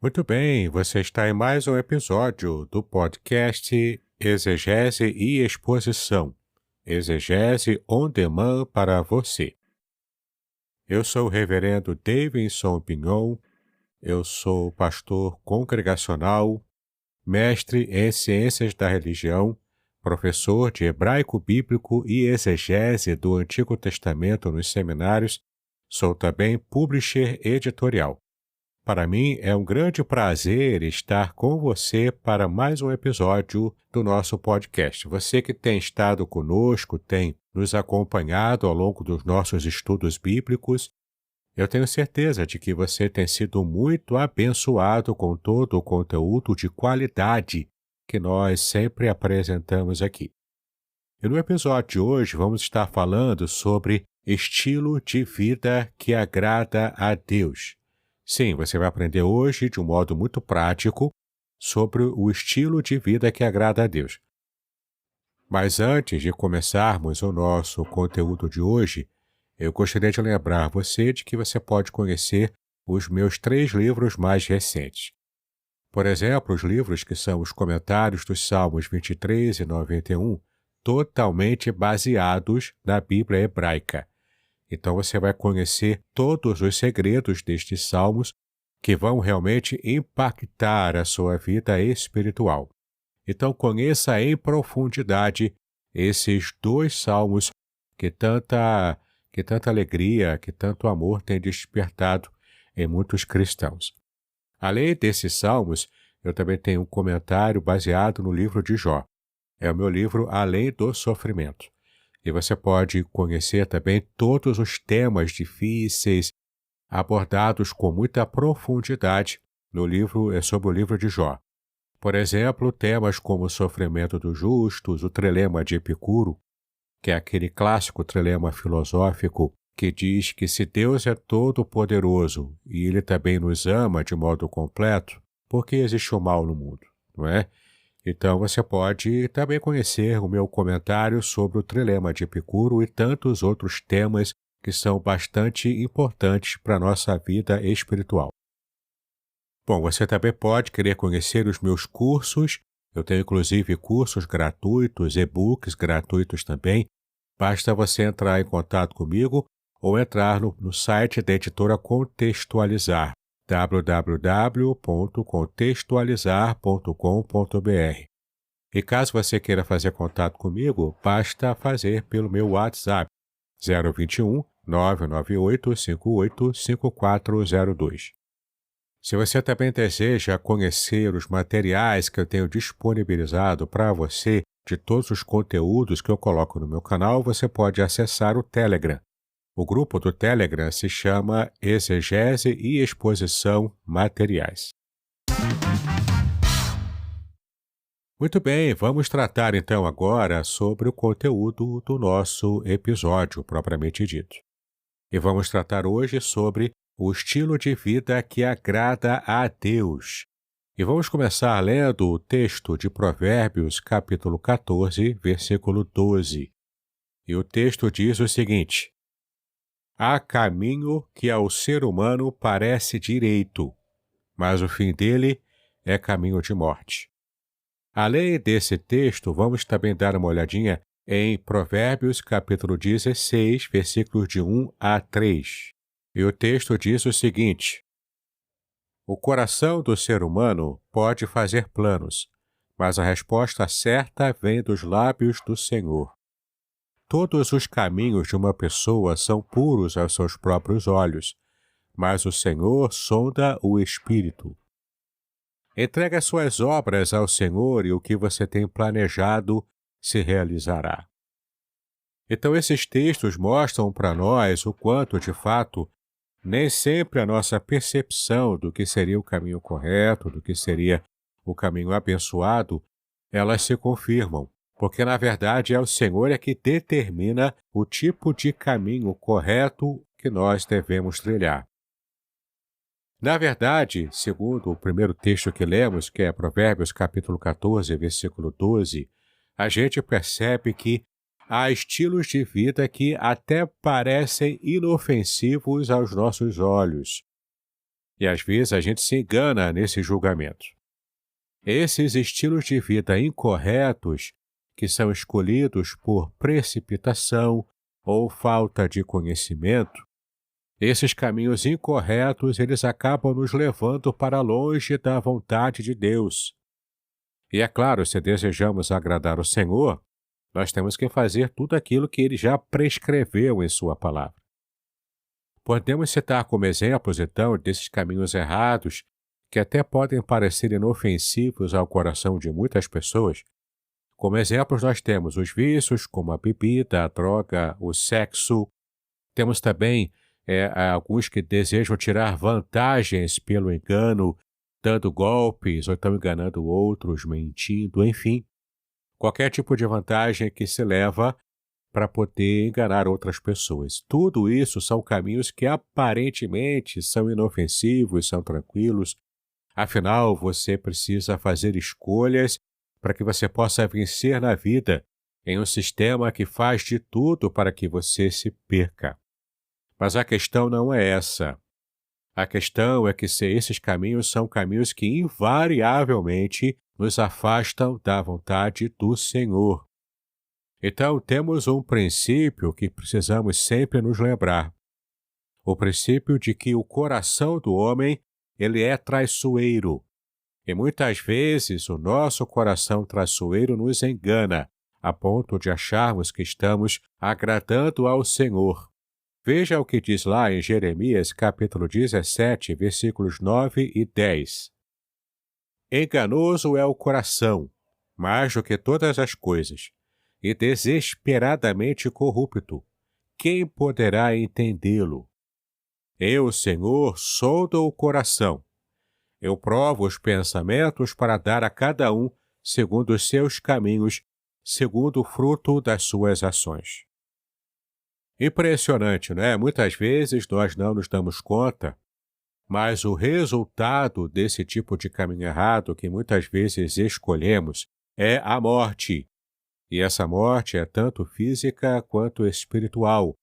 Muito bem, você está em mais um episódio do podcast Exegese e Exposição. Exegese on Demand para você. Eu sou o reverendo Davidson Pignon, eu sou pastor congregacional, mestre em ciências da religião, professor de hebraico bíblico e exegese do Antigo Testamento nos seminários, sou também publisher editorial. Para mim é um grande prazer estar com você para mais um episódio do nosso podcast. Você que tem estado conosco, tem nos acompanhado ao longo dos nossos estudos bíblicos, eu tenho certeza de que você tem sido muito abençoado com todo o conteúdo de qualidade que nós sempre apresentamos aqui. E no episódio de hoje vamos estar falando sobre estilo de vida que agrada a Deus. Sim, você vai aprender hoje, de um modo muito prático, sobre o estilo de vida que agrada a Deus. Mas antes de começarmos o nosso conteúdo de hoje, eu gostaria de lembrar você de que você pode conhecer os meus 3 livros mais recentes. Por exemplo, os livros que são os comentários dos Salmos 23 e 91, totalmente baseados na Bíblia hebraica. Então você vai conhecer todos os segredos destes salmos que vão realmente impactar a sua vida espiritual. Então conheça em profundidade esses 2 salmos que tanta alegria, que tanto amor tem despertado em muitos cristãos. Além desses salmos, eu também tenho um comentário baseado no livro de Jó. É o meu livro Além do Sofrimento. E você pode conhecer também todos os temas difíceis abordados com muita profundidade no livro sobre o livro de Jó. Por exemplo, temas como o sofrimento dos justos, o trilema de Epicuro, que é aquele clássico trilema filosófico que diz que se Deus é todo-poderoso e Ele também nos ama de modo completo, por que existe o mal no mundo, não é? Então você pode também conhecer o meu comentário sobre o trilema de Epicuro e tantos outros temas que são bastante importantes para a nossa vida espiritual. Bom, você também pode querer conhecer os meus cursos. Eu tenho inclusive cursos gratuitos, e-books gratuitos também. Basta você entrar em contato comigo ou entrar no site da editora Contextualizar, www.contextualizar.com.br. E caso você queira fazer contato comigo, basta fazer pelo meu WhatsApp 021 998 58 5402. Se você também deseja conhecer os materiais que eu tenho disponibilizado para você de todos os conteúdos que eu coloco no meu canal, você pode acessar o Telegram. O grupo do Telegram se chama Exegese e Exposição Materiais. Muito bem, vamos tratar então agora sobre o conteúdo do nosso episódio propriamente dito. E vamos tratar hoje sobre o estilo de vida que agrada a Deus. E vamos começar lendo o texto de Provérbios, capítulo 14, versículo 12. E o texto diz o seguinte: Há caminho que ao ser humano parece direito, mas o fim dele é caminho de morte. Além desse texto, vamos também dar uma olhadinha em Provérbios, capítulo 16, versículos de 1 a 3. E o texto diz o seguinte: O coração do ser humano pode fazer planos, mas a resposta certa vem dos lábios do Senhor. Todos os caminhos de uma pessoa são puros aos seus próprios olhos, mas o Senhor sonda o espírito. Entregue as suas obras ao Senhor e o que você tem planejado se realizará. Então esses textos mostram para nós o quanto, de fato, nem sempre a nossa percepção do que seria o caminho correto, do que seria o caminho abençoado, elas se confirmam, porque na verdade é o Senhor que determina o tipo de caminho correto que nós devemos trilhar. Na verdade, segundo o primeiro texto que lemos, que é Provérbios capítulo 14, versículo 12, a gente percebe que há estilos de vida que até parecem inofensivos aos nossos olhos. E às vezes a gente se engana nesse julgamento. Esses estilos de vida incorretos, que são escolhidos por precipitação ou falta de conhecimento, esses caminhos incorretos, eles acabam nos levando para longe da vontade de Deus. E é claro, se desejamos agradar o Senhor, nós temos que fazer tudo aquilo que Ele já prescreveu em Sua palavra. Podemos citar como exemplos, então, desses caminhos errados, que até podem parecer inofensivos ao coração de muitas pessoas. Como exemplos, nós temos os vícios, como a bebida, a droga, o sexo. Temos também alguns que desejam tirar vantagens pelo engano, dando golpes, ou então enganando outros, mentindo, enfim. Qualquer tipo de vantagem que se leva para poder enganar outras pessoas. Tudo isso são caminhos que aparentemente são inofensivos, são tranquilos. Afinal, você precisa fazer escolhas para que você possa vencer na vida em um sistema que faz de tudo para que você se perca. Mas a questão não é essa. A questão é que esses caminhos são caminhos que invariavelmente nos afastam da vontade do Senhor. Então, temos um princípio que precisamos sempre nos lembrar. O princípio de que o coração do homem, ele é traiçoeiro. E muitas vezes o nosso coração traiçoeiro nos engana, a ponto de acharmos que estamos agradando ao Senhor. Veja o que diz lá em Jeremias, capítulo 17, versículos 9 e 10. Enganoso é o coração, mais do que todas as coisas, e desesperadamente corrupto. Quem poderá entendê-lo? Eu, Senhor, sondo o coração. Eu provo os pensamentos para dar a cada um, segundo os seus caminhos, segundo o fruto das suas ações. Impressionante, não é? Muitas vezes nós não nos damos conta, mas o resultado desse tipo de caminho errado que muitas vezes escolhemos é a morte. E essa morte é tanto física quanto espiritual,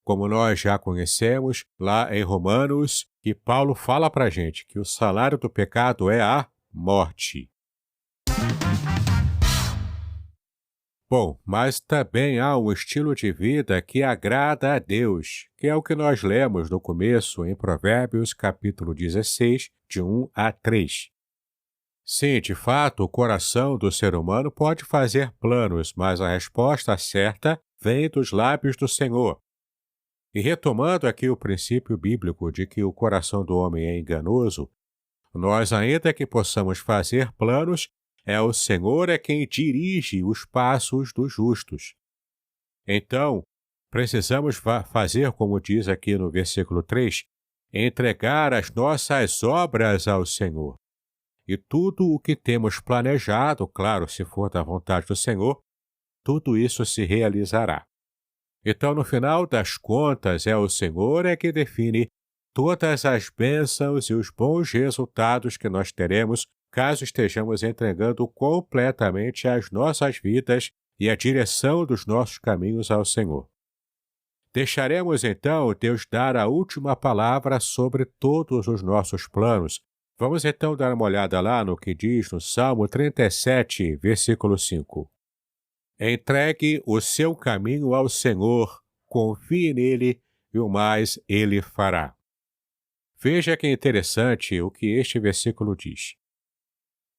como nós já conhecemos lá em Romanos, que Paulo fala para a gente que o salário do pecado é a morte. Bom, mas também há um estilo de vida que agrada a Deus, que é o que nós lemos no começo em Provérbios, capítulo 16, de 1 a 3. Sim, de fato, o coração do ser humano pode fazer planos, mas a resposta certa vem dos lábios do Senhor. E retomando aqui o princípio bíblico de que o coração do homem é enganoso, nós, ainda que possamos fazer planos, o Senhor é quem dirige os passos dos justos. Então, precisamos fazer, como diz aqui no versículo 3, entregar as nossas obras ao Senhor. E tudo o que temos planejado, claro, se for da vontade do Senhor, tudo isso se realizará. Então, no final das contas, é o Senhor que define todas as bênçãos e os bons resultados que nós teremos caso estejamos entregando completamente as nossas vidas e a direção dos nossos caminhos ao Senhor. Deixaremos então Deus dar a última palavra sobre todos os nossos planos. Vamos então dar uma olhada lá no que diz no Salmo 37, versículo 5. Entregue o seu caminho ao Senhor, confie nele e o mais ele fará. Veja que interessante o que este versículo diz.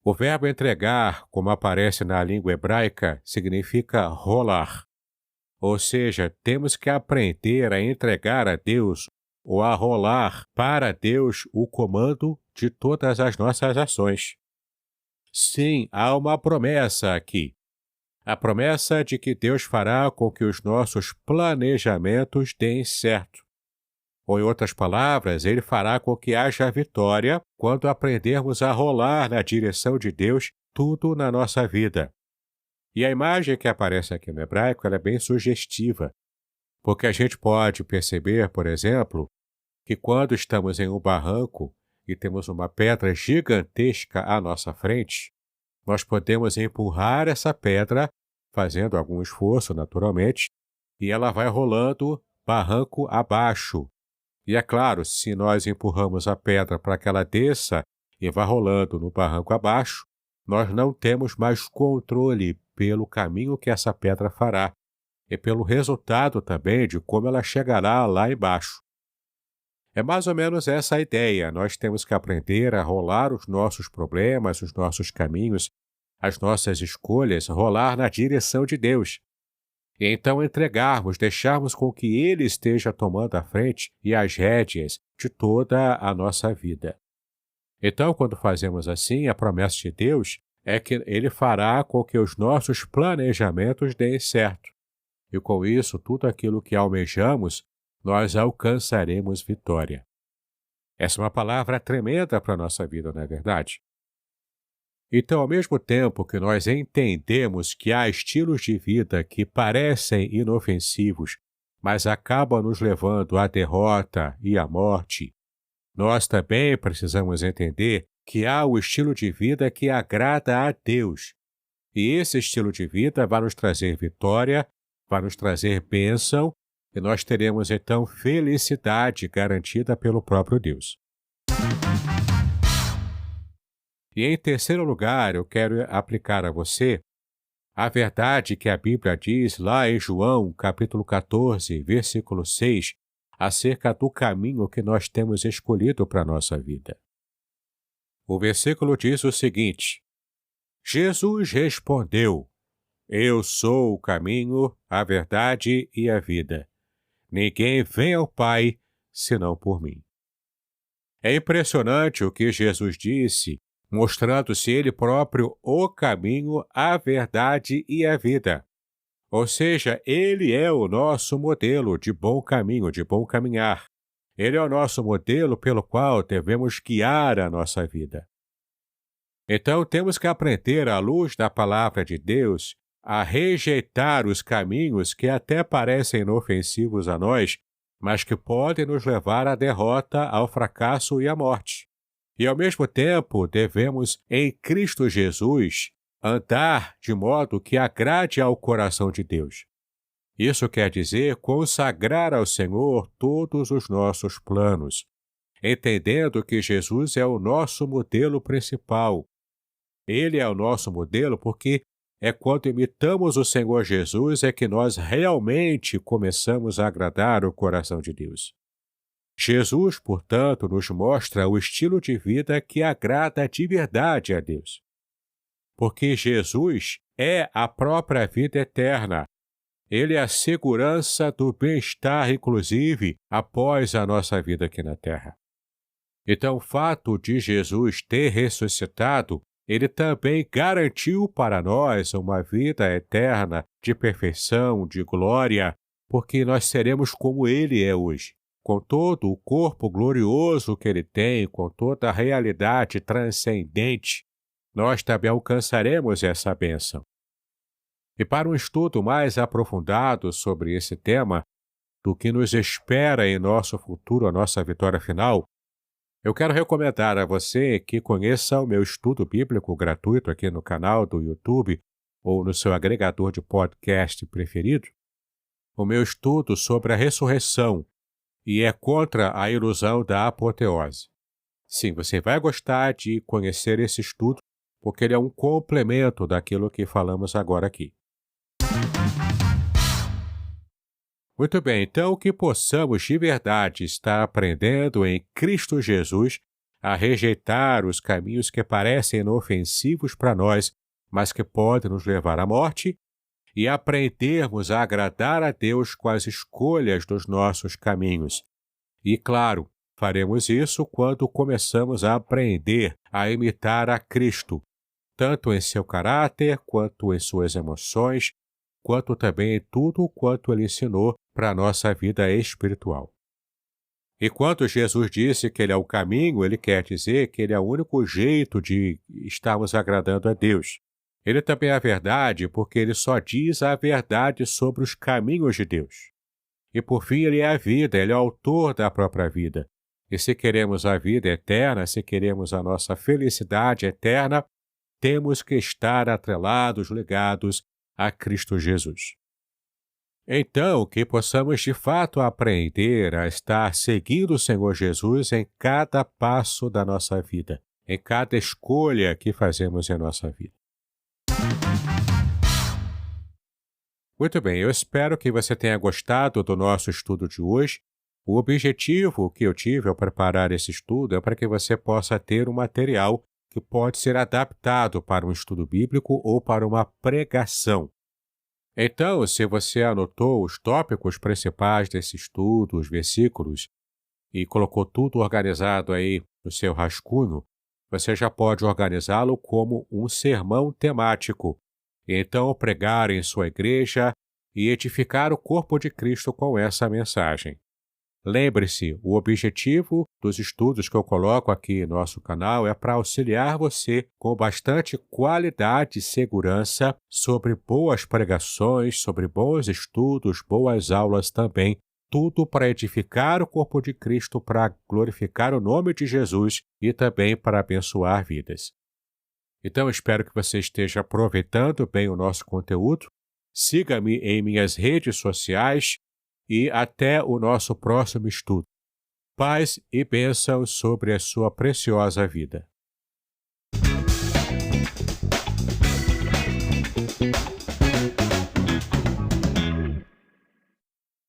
O verbo entregar, como aparece na língua hebraica, significa rolar. Ou seja, temos que aprender a entregar a Deus ou a rolar para Deus o comando de todas as nossas ações. Sim, há uma promessa aqui. A promessa de que Deus fará com que os nossos planejamentos deem certo. Ou, em outras palavras, Ele fará com que haja vitória quando aprendermos a rolar na direção de Deus tudo na nossa vida. E a imagem que aparece aqui no hebraico ela é bem sugestiva, porque a gente pode perceber, por exemplo, que quando estamos em um barranco e temos uma pedra gigantesca à nossa frente, nós podemos empurrar essa pedra, fazendo algum esforço naturalmente, e ela vai rolando barranco abaixo. E é claro, se nós empurramos a pedra para que ela desça e vá rolando no barranco abaixo, nós não temos mais controle pelo caminho que essa pedra fará e pelo resultado também de como ela chegará lá embaixo. É mais ou menos essa a ideia. Nós temos que aprender a rolar os nossos problemas, os nossos caminhos, as nossas escolhas, rolar na direção de Deus. E então entregarmos, deixarmos com que Ele esteja tomando a frente e as rédeas de toda a nossa vida. Então, quando fazemos assim, a promessa de Deus é que Ele fará com que os nossos planejamentos deem certo. E com isso, tudo aquilo que almejamos, nós alcançaremos vitória. Essa é uma palavra tremenda para a nossa vida, não é verdade? Então, ao mesmo tempo que nós entendemos que há estilos de vida que parecem inofensivos, mas acabam nos levando à derrota e à morte, nós também precisamos entender que há o estilo de vida que agrada a Deus. E esse estilo de vida vai nos trazer vitória, vai nos trazer bênção, e nós teremos então felicidade garantida pelo próprio Deus. E em terceiro lugar, eu quero aplicar a você a verdade que a Bíblia diz lá em João, capítulo 14, versículo 6, acerca do caminho que nós temos escolhido para a nossa vida. O versículo diz o seguinte: Jesus respondeu: Eu sou o caminho, a verdade e a vida. Ninguém vem ao Pai senão por mim. É impressionante o que Jesus disse, mostrando-se Ele próprio o caminho, a verdade e a vida. Ou seja, Ele é o nosso modelo de bom caminho, de bom caminhar. Ele é o nosso modelo pelo qual devemos guiar a nossa vida. Então, temos que aprender, à luz da palavra de Deus, a rejeitar os caminhos que até parecem inofensivos a nós, mas que podem nos levar à derrota, ao fracasso e à morte. E, ao mesmo tempo, devemos, em Cristo Jesus, andar de modo que agrade ao coração de Deus. Isso quer dizer consagrar ao Senhor todos os nossos planos, entendendo que Jesus é o nosso modelo principal. Ele é o nosso modelo porque é quando imitamos o Senhor Jesus é que nós realmente começamos a agradar o coração de Deus. Jesus, portanto, nos mostra o estilo de vida que agrada de verdade a Deus. Porque Jesus é a própria vida eterna. Ele é a segurança do bem-estar, inclusive, após a nossa vida aqui na Terra. Então, o fato de Jesus ter ressuscitado, Ele também garantiu para nós uma vida eterna de perfeição, de glória, porque nós seremos como Ele é hoje, com todo o corpo glorioso que Ele tem, com toda a realidade transcendente. Nós também alcançaremos essa bênção. E para um estudo mais aprofundado sobre esse tema, do que nos espera em nosso futuro, a nossa vitória final, eu quero recomendar a você que conheça o meu estudo bíblico gratuito aqui no canal do YouTube ou no seu agregador de podcast preferido, o meu estudo sobre a ressurreição e é contra a ilusão da apoteose. Sim, você vai gostar de conhecer esse estudo, porque ele é um complemento daquilo que falamos agora aqui. Muito bem, então que possamos de verdade estar aprendendo em Cristo Jesus a rejeitar os caminhos que parecem inofensivos para nós, mas que podem nos levar à morte, e aprendermos a agradar a Deus com as escolhas dos nossos caminhos. E, claro, faremos isso quando começamos a aprender a imitar a Cristo, tanto em seu caráter, quanto em suas emoções, quanto também em tudo quanto Ele ensinou para a nossa vida espiritual. E quando Jesus disse que Ele é o caminho, Ele quer dizer que Ele é o único jeito de estarmos agradando a Deus. Ele também é a verdade, porque Ele só diz a verdade sobre os caminhos de Deus. E por fim, Ele é a vida, Ele é o autor da própria vida. E se queremos a vida eterna, se queremos a nossa felicidade eterna, temos que estar atrelados, ligados a Cristo Jesus. Então, que possamos de fato aprender a estar seguindo o Senhor Jesus em cada passo da nossa vida, em cada escolha que fazemos em nossa vida. Muito bem, eu espero que você tenha gostado do nosso estudo de hoje. O objetivo que eu tive ao preparar esse estudo é para que você possa ter um material que pode ser adaptado para um estudo bíblico ou para uma pregação. Então, se você anotou os tópicos principais desse estudo, os versículos, e colocou tudo organizado aí no seu rascunho, você já pode organizá-lo como um sermão temático. E então, pregar em sua igreja e edificar o corpo de Cristo com essa mensagem. Lembre-se, o objetivo dos estudos que eu coloco aqui em nosso canal é para auxiliar você com bastante qualidade e segurança sobre boas pregações, sobre bons estudos, boas aulas também, tudo para edificar o corpo de Cristo, para glorificar o nome de Jesus e também para abençoar vidas. Então, espero que você esteja aproveitando bem o nosso conteúdo. Siga-me em minhas redes sociais e até o nosso próximo estudo. Paz e bênçãos sobre a sua preciosa vida.